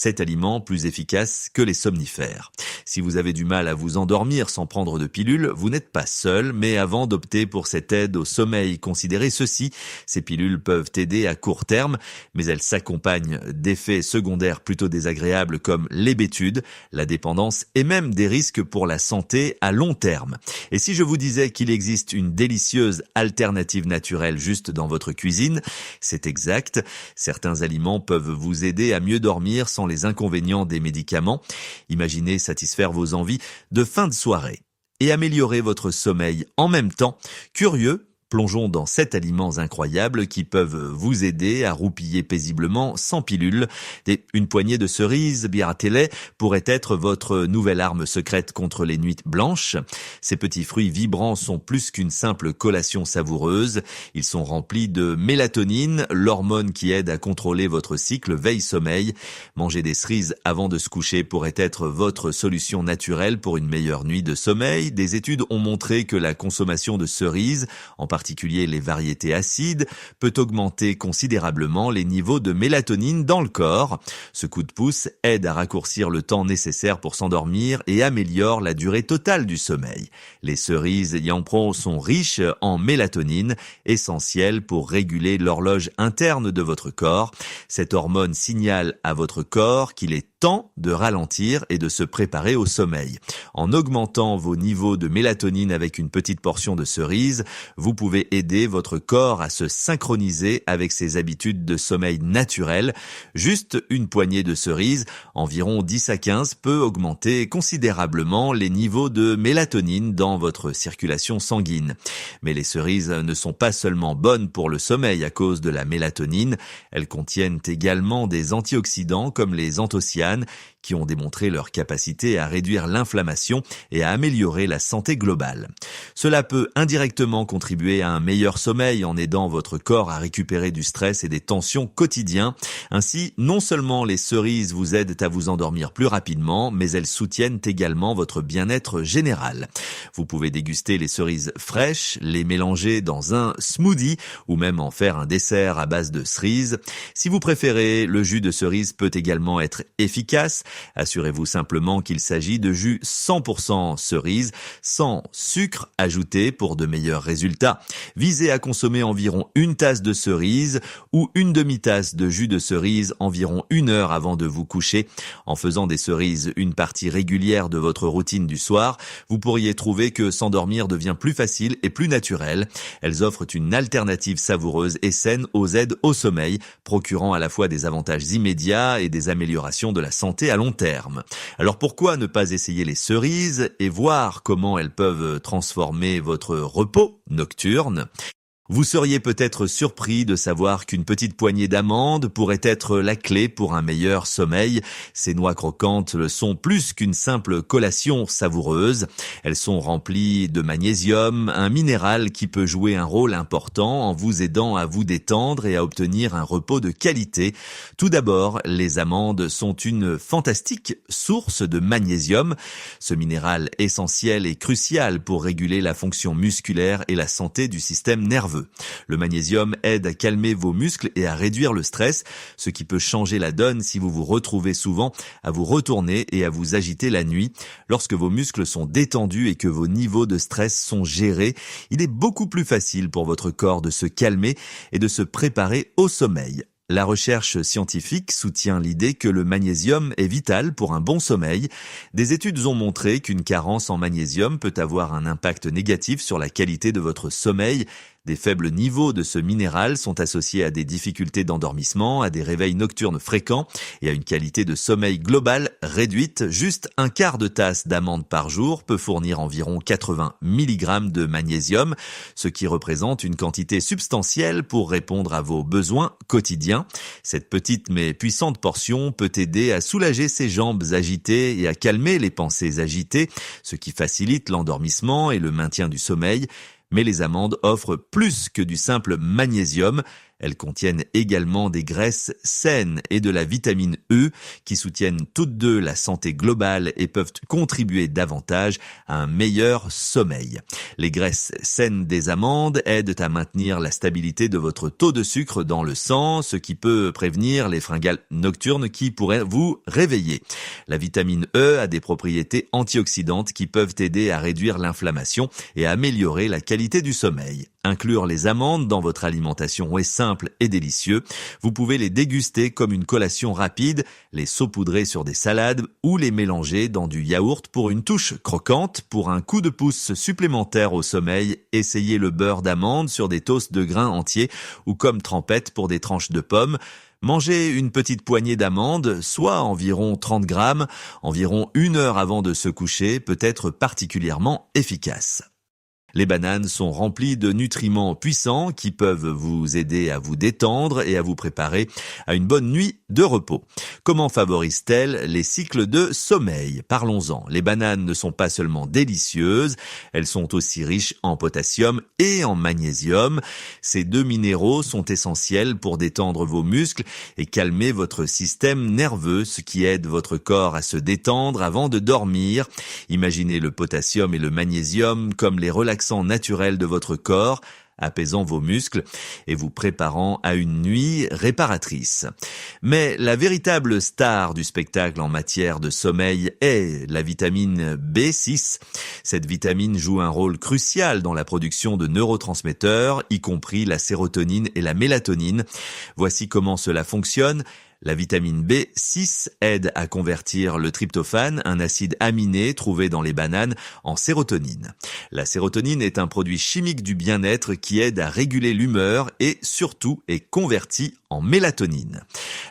cet aliment plus efficace que les somnifères. Si vous avez du mal à vous endormir sans prendre de pilule, vous n'êtes pas seul, mais avant d'opter pour cette aide au sommeil, considérez ceci. Ces pilules peuvent aider à court terme, mais elles s'accompagnent d'effets secondaires plutôt désagréables comme l'hébétude, la dépendance et même des risques pour la santé à long terme. Et si je vous disais qu'il existe une délicieuse alternative naturelle juste dans votre cuisine, c'est exact. Certains aliments peuvent vous aider à mieux dormir sans les inconvénients des médicaments. Imaginez satisfaire vos envies de fin de soirée et améliorer votre sommeil en même temps. Curieux? Plongeons dans 7 aliments incroyables qui peuvent vous aider à roupiller paisiblement sans pilule. Une poignée de cerises biratellées pourrait être votre nouvelle arme secrète contre les nuits blanches. Ces petits fruits vibrants sont plus qu'une simple collation savoureuse. Ils sont remplis de mélatonine, l'hormone qui aide à contrôler votre cycle veille-sommeil. Manger des cerises avant de se coucher pourrait être votre solution naturelle pour une meilleure nuit de sommeil. Des études ont montré que la consommation de cerises, en particulier les variétés acides, peut augmenter considérablement les niveaux de mélatonine dans le corps. Ce coup de pouce aide à raccourcir le temps nécessaire pour s'endormir et améliore la durée totale du sommeil. Les cerises Yampro sont riches en mélatonine, essentielle pour réguler l'horloge interne de votre corps. Cette hormone signale à votre corps qu'il est temps de ralentir et de se préparer au sommeil. En augmentant vos niveaux de mélatonine avec une petite portion de cerise, vous pouvez aider votre corps à se synchroniser avec ses habitudes de sommeil naturelles. Juste une poignée de cerises, environ 10 à 15, peut augmenter considérablement les niveaux de mélatonine dans votre circulation sanguine. Mais les cerises ne sont pas seulement bonnes pour le sommeil à cause de la mélatonine, elles contiennent également des antioxydants comme les anthocyanes, qui ont démontré leur capacité à réduire l'inflammation et à améliorer la santé globale. Cela peut indirectement contribuer à un meilleur sommeil en aidant votre corps à récupérer du stress et des tensions quotidiens. Ainsi, non seulement les cerises vous aident à vous endormir plus rapidement, mais elles soutiennent également votre bien-être général. Vous pouvez déguster les cerises fraîches, les mélanger dans un smoothie ou même en faire un dessert à base de cerises. Si vous préférez, le jus de cerise peut également être efficace. Assurez-vous simplement qu'il s'agit de jus 100% cerise, sans sucre ajouté pour de meilleurs résultats. Visez à consommer environ une tasse de cerise ou une demi-tasse de jus de cerise environ 1 heure avant de vous coucher. En faisant des cerises une partie régulière de votre routine du soir, vous pourriez trouver que s'endormir devient plus facile et plus naturel. Elles offrent une alternative savoureuse et saine aux aides au sommeil, procurant à la fois des avantages immédiats et des améliorations de la santé à long terme. Alors pourquoi ne pas essayer les cerises et voir comment elles peuvent transformer votre repos nocturne ? Vous seriez peut-être surpris de savoir qu'une petite poignée d'amandes pourrait être la clé pour un meilleur sommeil. Ces noix croquantes sont plus qu'une simple collation savoureuse. Elles sont remplies de magnésium, un minéral qui peut jouer un rôle important en vous aidant à vous détendre et à obtenir un repos de qualité. Tout d'abord, les amandes sont une fantastique source de magnésium. Ce minéral essentiel et crucial pour réguler la fonction musculaire et la santé du système nerveux. Le magnésium aide à calmer vos muscles et à réduire le stress, ce qui peut changer la donne si vous vous retrouvez souvent à vous retourner et à vous agiter la nuit. Lorsque vos muscles sont détendus et que vos niveaux de stress sont gérés, il est beaucoup plus facile pour votre corps de se calmer et de se préparer au sommeil. La recherche scientifique soutient l'idée que le magnésium est vital pour un bon sommeil. Des études ont montré qu'une carence en magnésium peut avoir un impact négatif sur la qualité de votre sommeil. Des faibles niveaux de ce minéral sont associés à des difficultés d'endormissement, à des réveils nocturnes fréquents et à une qualité de sommeil globale réduite. Juste un quart de tasse d'amandes par jour peut fournir environ 80 mg de magnésium, ce qui représente une quantité substantielle pour répondre à vos besoins quotidiens. Cette petite mais puissante portion peut aider à soulager ses jambes agitées et à calmer les pensées agitées, ce qui facilite l'endormissement et le maintien du sommeil. Mais les amandes offrent plus que du simple magnésium. Elles contiennent également des graisses saines et de la vitamine E qui soutiennent toutes deux la santé globale et peuvent contribuer davantage à un meilleur sommeil. Les graisses saines des amandes aident à maintenir la stabilité de votre taux de sucre dans le sang, ce qui peut prévenir les fringales nocturnes qui pourraient vous réveiller. La vitamine E a des propriétés antioxydantes qui peuvent aider à réduire l'inflammation et à améliorer la qualité du sommeil. Inclure les amandes dans votre alimentation est simple et délicieux. Vous pouvez les déguster comme une collation rapide, les saupoudrer sur des salades ou les mélanger dans du yaourt pour une touche croquante. Pour un coup de pouce supplémentaire au sommeil, essayez le beurre d'amande sur des toasts de grains entiers ou comme trempette pour des tranches de pommes. Mangez une petite poignée d'amandes, soit environ 30 grammes, environ 1 heure avant de se coucher, peut être particulièrement efficace. Les bananes sont remplies de nutriments puissants qui peuvent vous aider à vous détendre et à vous préparer à une bonne nuit de repos. Comment favorisent-elles les cycles de sommeil? Parlons-en. Les bananes ne sont pas seulement délicieuses, elles sont aussi riches en potassium et en magnésium. Ces deux minéraux sont essentiels pour détendre vos muscles et calmer votre système nerveux, ce qui aide votre corps à se détendre avant de dormir. Imaginez le potassium et le magnésium comme les relaxants naturels de votre corps, apaisant vos muscles et vous préparant à une nuit réparatrice. Mais la véritable star du spectacle en matière de sommeil est la vitamine B6. Cette vitamine joue un rôle crucial dans la production de neurotransmetteurs, y compris la sérotonine et la mélatonine. Voici comment cela fonctionne. La vitamine B6 aide à convertir le tryptophane, un acide aminé trouvé dans les bananes, en sérotonine. La sérotonine est un produit chimique du bien-être qui aide à réguler l'humeur et surtout est converti en mélatonine.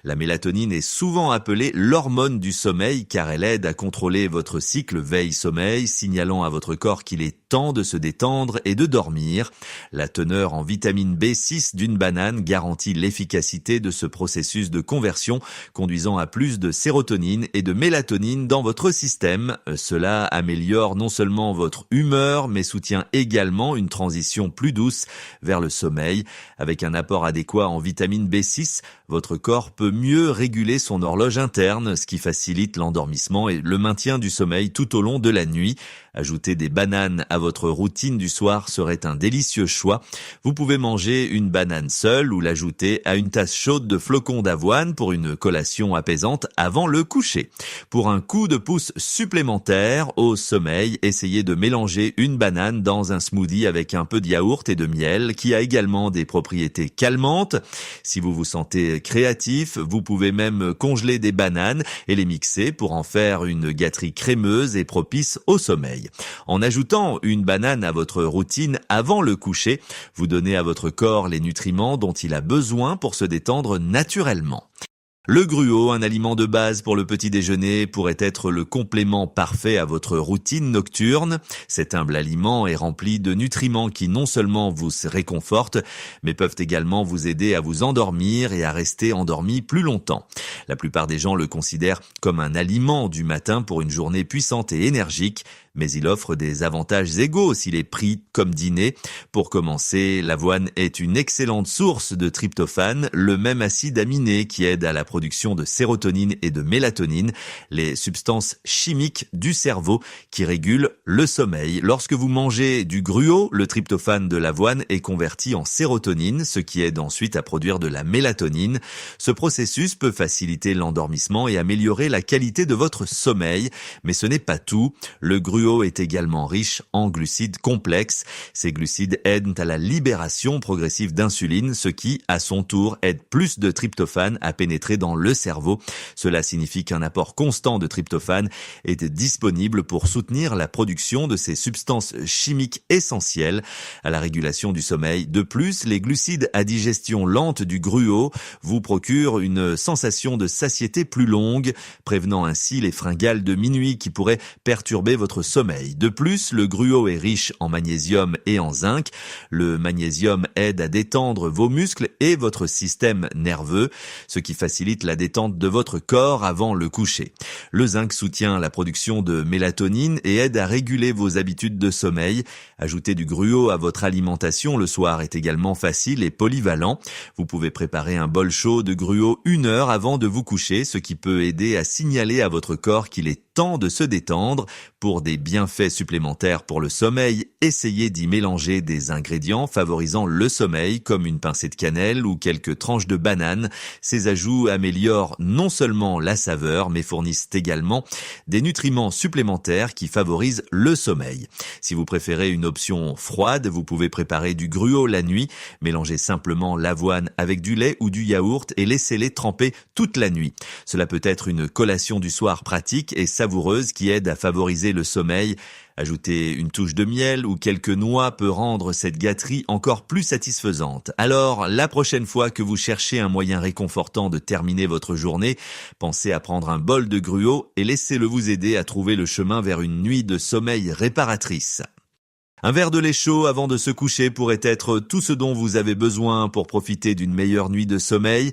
La mélatonine est souvent appelée l'hormone du sommeil car elle aide à contrôler votre cycle veille-sommeil, signalant à votre corps qu'il est temps de se détendre et de dormir. La teneur en vitamine B6 d'une banane garantit l'efficacité de ce processus de conversion, conduisant à plus de sérotonine et de mélatonine dans votre système. Cela améliore non seulement votre humeur, mais soutient également une transition plus douce vers le sommeil. Avec un apport adéquat en vitamine B6, votre corps peut mieux réguler son horloge interne, ce qui facilite l'endormissement et le maintien du sommeil tout au long de la nuit. Ajouter des bananes à votre routine du soir serait un délicieux choix. Vous pouvez manger une banane seule ou l'ajouter à une tasse chaude de flocons d'avoine pour une collation apaisante avant le coucher. Pour un coup de pouce supplémentaire au sommeil, essayez de mélanger une banane dans un smoothie avec un peu de yaourt et de miel qui a également des propriétés calmantes. Si vous vous sentez créatif, vous pouvez même congeler des bananes et les mixer pour en faire une gâterie crémeuse et propice au sommeil. En ajoutant une banane à votre routine avant le coucher, vous donnez à votre corps les nutriments dont il a besoin pour se détendre naturellement. Le gruau, un aliment de base pour le petit déjeuner, pourrait être le complément parfait à votre routine nocturne. Cet humble aliment est rempli de nutriments qui non seulement vous réconfortent, mais peuvent également vous aider à vous endormir et à rester endormi plus longtemps. La plupart des gens le considèrent comme un aliment du matin pour une journée puissante et énergique, mais il offre des avantages égaux s'il est pris comme dîner. Pour commencer, l'avoine est une excellente source de tryptophane, le même acide aminé qui aide à la production de sérotonine et de mélatonine, les substances chimiques du cerveau qui régulent le sommeil. Lorsque vous mangez du gruau, le tryptophane de l'avoine est converti en sérotonine, ce qui aide ensuite à produire de la mélatonine. Ce processus peut faciliter l'endormissement et améliorer la qualité de votre sommeil, mais ce n'est pas tout. Le gruau est également riche en glucides complexes. Ces glucides aident à la libération progressive d'insuline, ce qui, à son tour, aide plus de tryptophane à pénétrer dans le cerveau. Cela signifie qu'un apport constant de tryptophane est disponible pour soutenir la production de ces substances chimiques essentielles à la régulation du sommeil. De plus, les glucides à digestion lente du gruau vous procurent une sensation de satiété plus longue, prévenant ainsi les fringales de minuit qui pourraient perturber votre sommeil. De plus, le gruau est riche en magnésium et en zinc. Le magnésium aide à détendre vos muscles et votre système nerveux, ce qui facilite facilite la détente de votre corps avant le coucher. Le zinc soutient la production de mélatonine et aide à réguler vos habitudes de sommeil. Ajouter du gruau à votre alimentation le soir est également facile et polyvalent. Vous pouvez préparer un bol chaud de gruau 1 heure avant de vous coucher, ce qui peut aider à signaler à votre corps qu'il est temps de se détendre. Pour des bienfaits supplémentaires pour le sommeil, essayez d'y mélanger des ingrédients favorisant le sommeil comme une pincée de cannelle ou quelques tranches de banane. Ces ajouts améliorent non seulement la saveur mais fournissent également des nutriments supplémentaires qui favorisent le sommeil. Si vous préférez une option froide, vous pouvez préparer du gruau la nuit. Mélangez simplement l'avoine avec du lait ou du yaourt et laissez-les tremper toute la nuit. Cela peut être une collation du soir pratique et savoureuse qui aide à favoriser le sommeil. Ajouter une touche de miel ou quelques noix peut rendre cette gâterie encore plus satisfaisante. Alors, la prochaine fois que vous cherchez un moyen réconfortant de terminer votre journée, pensez à prendre un bol de gruau et laissez-le vous aider à trouver le chemin vers une nuit de sommeil réparatrice. Un verre de lait chaud avant de se coucher pourrait être tout ce dont vous avez besoin pour profiter d'une meilleure nuit de sommeil.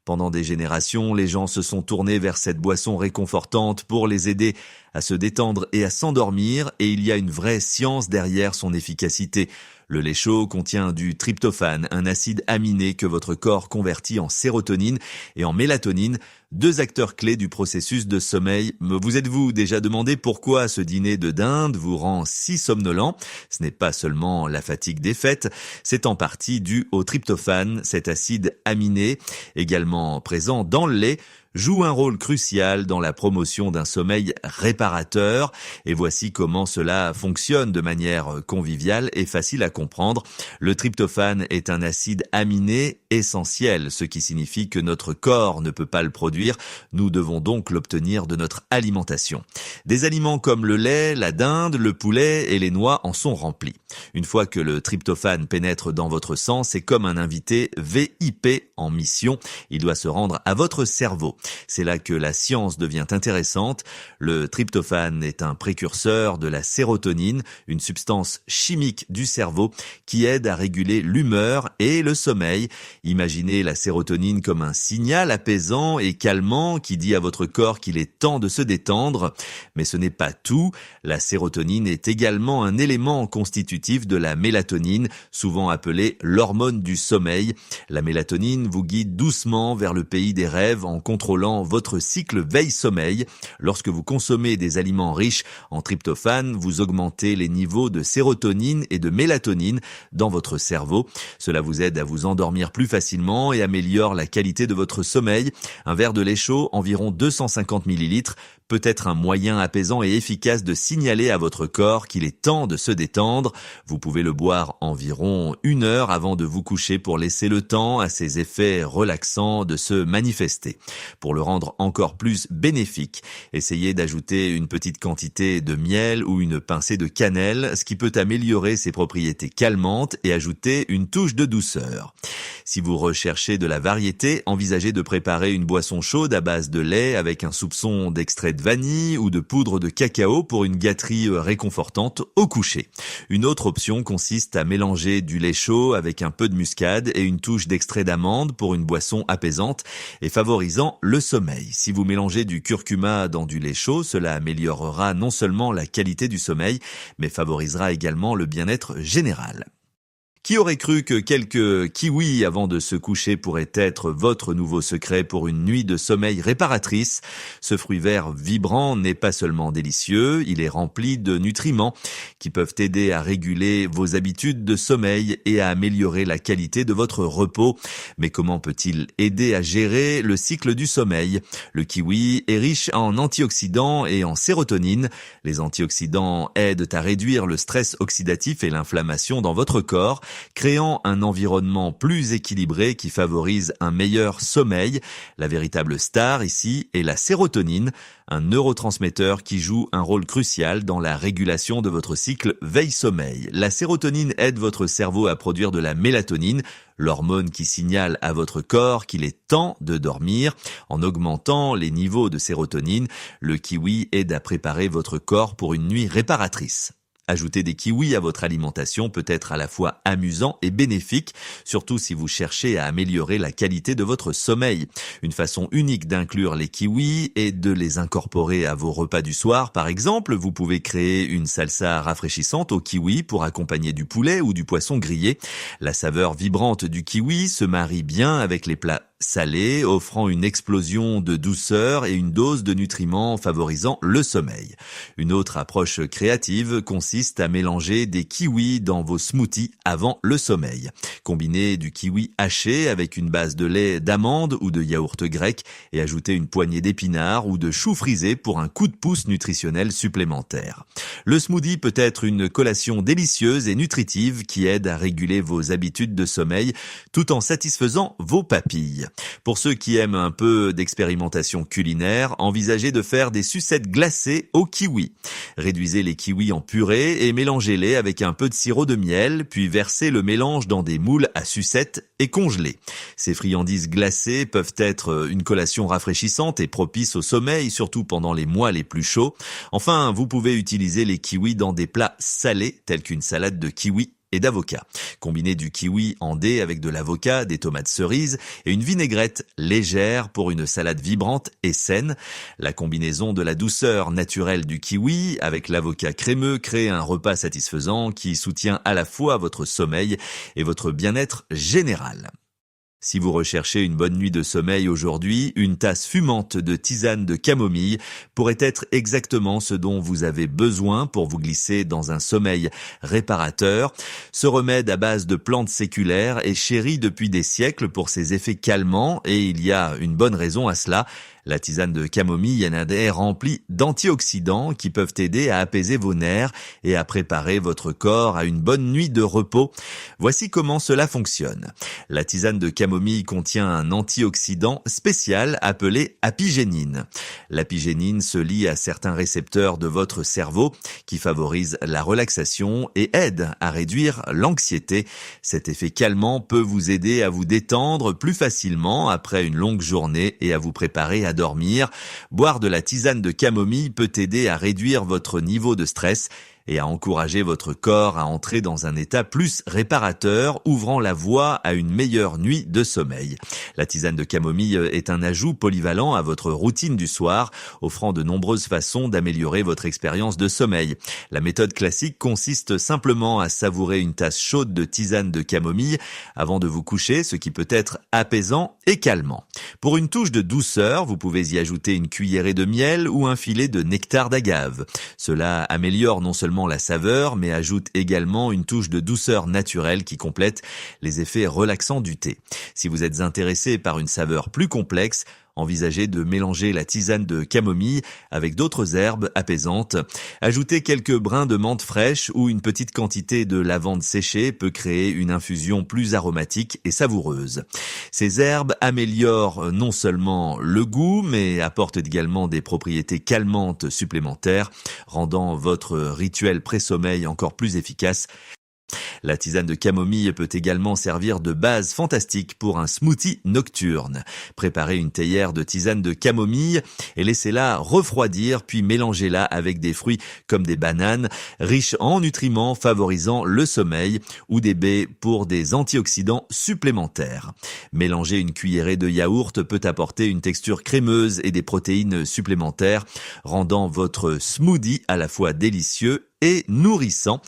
Pendant des générations, les gens se sont tournés vers cette boisson réconfortante pour les aider à se détendre et à s'endormir, et il y a une vraie science derrière son efficacité. Le lait chaud contient du tryptophane, un acide aminé que votre corps convertit en sérotonine et en mélatonine, 2 acteurs clés du processus de sommeil. Vous êtes-vous déjà demandé pourquoi ce dîner de dinde vous rend si somnolent? Ce n'est pas seulement la fatigue des fêtes, c'est en partie dû au tryptophane, cet acide aminé, également présent dans le lait, joue un rôle crucial dans la promotion d'un sommeil réparateur. Et voici comment cela fonctionne de manière conviviale et facile à comprendre. Le tryptophane est un acide aminé essentiel, ce qui signifie que notre corps ne peut pas le produire. Nous devons donc l'obtenir de notre alimentation. Des aliments comme le lait, la dinde, le poulet et les noix en sont remplis. Une fois que le tryptophane pénètre dans votre sang, c'est comme un invité VIP en mission. Il doit se rendre à votre cerveau. C'est là que la science devient intéressante. Le tryptophane est un précurseur de la sérotonine, une substance chimique du cerveau qui aide à réguler l'humeur et le sommeil. Imaginez la sérotonine comme un signal apaisant et calmant qui dit à votre corps qu'il est temps de se détendre. Mais ce n'est pas tout. La sérotonine est également un élément constitutif de la mélatonine, souvent appelée l'hormone du sommeil. La mélatonine vous guide doucement vers le pays des rêves en contrôlant votre cycle veille-sommeil. Lorsque vous consommez des aliments riches en tryptophane, vous augmentez les niveaux de sérotonine et de mélatonine dans votre cerveau. Cela vous aide à vous endormir plus facilement et améliore la qualité de votre sommeil. Un verre de lait chaud, environ 250 ml, peut être un moyen apaisant et efficace de signaler à votre corps qu'il est temps de se détendre. Vous pouvez le boire environ 1 heure avant de vous coucher pour laisser le temps à ses effets relaxants de se manifester. Pour le rendre encore plus bénéfique, essayez d'ajouter une petite quantité de miel ou une pincée de cannelle, ce qui peut améliorer ses propriétés calmantes et ajouter une touche de douceur. Si vous recherchez de la variété, envisagez de préparer une boisson chaude à base de lait avec un soupçon d'extrait de vanille ou de poudre de cacao pour une gâterie réconfortante au coucher. Une autre option consiste à mélanger du lait chaud avec un peu de muscade et une touche d'extrait d'amande pour une boisson apaisante et favorisant le sommeil. Si vous mélangez du curcuma dans du lait chaud, cela améliorera non seulement la qualité du sommeil, mais favorisera également le bien-être général. Qui aurait cru que quelques kiwis avant de se coucher pourraient être votre nouveau secret pour une nuit de sommeil réparatrice? Ce fruit vert vibrant n'est pas seulement délicieux, il est rempli de nutriments qui peuvent aider à réguler vos habitudes de sommeil et à améliorer la qualité de votre repos. Mais comment peut-il aider à gérer le cycle du sommeil? Le kiwi est riche en antioxydants et en sérotonine. Les antioxydants aident à réduire le stress oxydatif et l'inflammation dans votre corps, créant un environnement plus équilibré qui favorise un meilleur sommeil. La véritable star ici est la sérotonine, un neurotransmetteur qui joue un rôle crucial dans la régulation de votre cycle veille-sommeil. La sérotonine aide votre cerveau à produire de la mélatonine, l'hormone qui signale à votre corps qu'il est temps de dormir. En augmentant les niveaux de sérotonine, le kiwi aide à préparer votre corps pour une nuit réparatrice. Ajouter des kiwis à votre alimentation peut être à la fois amusant et bénéfique, surtout si vous cherchez à améliorer la qualité de votre sommeil. Une façon unique d'inclure les kiwis est de les incorporer à vos repas du soir. Par exemple, vous pouvez créer une salsa rafraîchissante au kiwi pour accompagner du poulet ou du poisson grillé. La saveur vibrante du kiwi se marie bien avec les plats salés, offrant une explosion de douceur et une dose de nutriments favorisant le sommeil. Une autre approche créative consiste à mélanger des kiwis dans vos smoothies avant le sommeil. Combinez du kiwi haché avec une base de lait d'amande ou de yaourt grec et ajoutez une poignée d'épinards ou de choux frisés pour un coup de pouce nutritionnel supplémentaire. Le smoothie peut être une collation délicieuse et nutritive qui aide à réguler vos habitudes de sommeil tout en satisfaisant vos papilles. Pour ceux qui aiment un peu d'expérimentation culinaire, envisagez de faire des sucettes glacées au kiwi. Réduisez les kiwis en purée et mélangez-les avec un peu de sirop de miel, puis versez le mélange dans des moules à sucettes et congelez. Ces friandises glacées peuvent être une collation rafraîchissante et propice au sommeil, surtout pendant les mois les plus chauds. Enfin, vous pouvez utiliser les kiwis dans des plats salés, tels qu'une salade de kiwi et d'avocat. Combinez du kiwi en dés avec de l'avocat, des tomates cerises et une vinaigrette légère pour une salade vibrante et saine. La combinaison de la douceur naturelle du kiwi avec l'avocat crémeux crée un repas satisfaisant qui soutient à la fois votre sommeil et votre bien-être général. Si vous recherchez une bonne nuit de sommeil aujourd'hui, une tasse fumante de tisane de camomille pourrait être exactement ce dont vous avez besoin pour vous glisser dans un sommeil réparateur. Ce remède à base de plantes séculaires est chéri depuis des siècles pour ses effets calmants et il y a une bonne raison à cela. La tisane de camomille est remplie d'antioxydants qui peuvent aider à apaiser vos nerfs et à préparer votre corps à une bonne nuit de repos. Voici comment cela fonctionne. La tisane de camomille contient un antioxydant spécial appelé apigénine. L'apigénine se lie à certains récepteurs de votre cerveau qui favorisent la relaxation et aident à réduire l'anxiété. Cet effet calmant peut vous aider à vous détendre plus facilement après une longue journée et à vous préparer à dormir. Boire de la tisane de camomille peut aider à réduire votre niveau de stress et à encourager votre corps à entrer dans un état plus réparateur, ouvrant la voie à une meilleure nuit de sommeil. La tisane de camomille est un ajout polyvalent à votre routine du soir, offrant de nombreuses façons d'améliorer votre expérience de sommeil. La méthode classique consiste simplement à savourer une tasse chaude de tisane de camomille avant de vous coucher, ce qui peut être apaisant et calmant. Pour une touche de douceur, vous pouvez y ajouter une cuillerée de miel ou un filet de nectar d'agave. Cela améliore non seulement la saveur, mais ajoute également une touche de douceur naturelle qui complète les effets relaxants du thé. Si vous êtes intéressé par une saveur plus complexe, envisagez de mélanger la tisane de camomille avec d'autres herbes apaisantes. Ajouter quelques brins de menthe fraîche ou une petite quantité de lavande séchée peut créer une infusion plus aromatique et savoureuse. Ces herbes améliorent non seulement le goût, mais apportent également des propriétés calmantes supplémentaires, rendant votre rituel pré-sommeil encore plus efficace. La tisane de camomille peut également servir de base fantastique pour un smoothie nocturne. Préparez une théière de tisane de camomille et laissez-la refroidir, puis mélangez-la avec des fruits comme des bananes, riches en nutriments favorisant le sommeil, ou des baies pour des antioxydants supplémentaires. Mélanger une cuillerée de yaourt peut apporter une texture crémeuse et des protéines supplémentaires, rendant votre smoothie à la fois délicieux et nourrissant.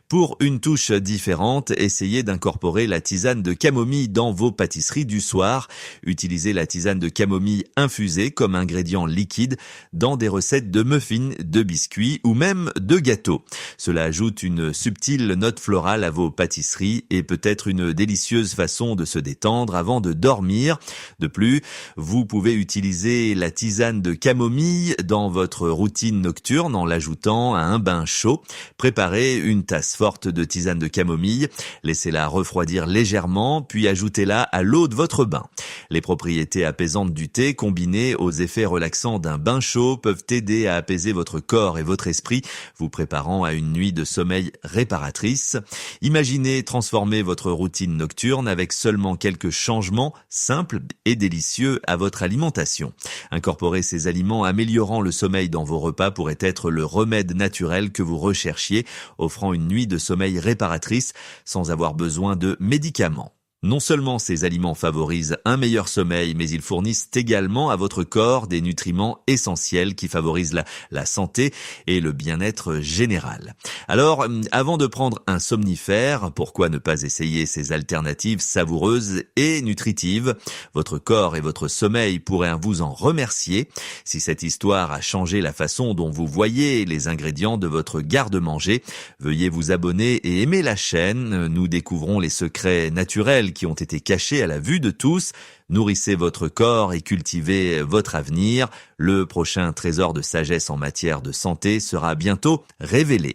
Pour une touche différente, essayez d'incorporer la tisane de camomille dans vos pâtisseries du soir. Utilisez la tisane de camomille infusée comme ingrédient liquide dans des recettes de muffins, de biscuits ou même de gâteaux. Cela ajoute une subtile note florale à vos pâtisseries et peut être une délicieuse façon de se détendre avant de dormir. De plus, vous pouvez utiliser la tisane de camomille dans votre routine nocturne en l'ajoutant à un bain chaud. Préparez une tasse forte de tisane de camomille, laissez-la refroidir légèrement, puis ajoutez-la à l'eau de votre bain. Les propriétés apaisantes du thé combinées aux effets relaxants d'un bain chaud peuvent aider à apaiser votre corps et votre esprit, vous préparant à une nuit de sommeil réparatrice. Imaginez transformer votre routine nocturne avec seulement quelques changements simples et délicieux à votre alimentation. Incorporer ces aliments améliorant le sommeil dans vos repas pourrait être le remède naturel que vous recherchez recherchiez, offrant une nuit de sommeil réparatrice sans avoir besoin de médicaments. Non seulement ces aliments favorisent un meilleur sommeil, mais ils fournissent également à votre corps des nutriments essentiels qui favorisent la santé et le bien-être général. Alors, avant de prendre un somnifère, pourquoi ne pas essayer ces alternatives savoureuses et nutritives? Votre corps et votre sommeil pourraient vous en remercier. Si cette histoire a changé la façon dont vous voyez les ingrédients de votre garde-manger, veuillez vous abonner et aimer la chaîne. Nous découvrons les secrets naturels qui ont été cachés à la vue de tous. Nourrissez votre corps et cultivez votre avenir. Le prochain trésor de sagesse en matière de santé sera bientôt révélé.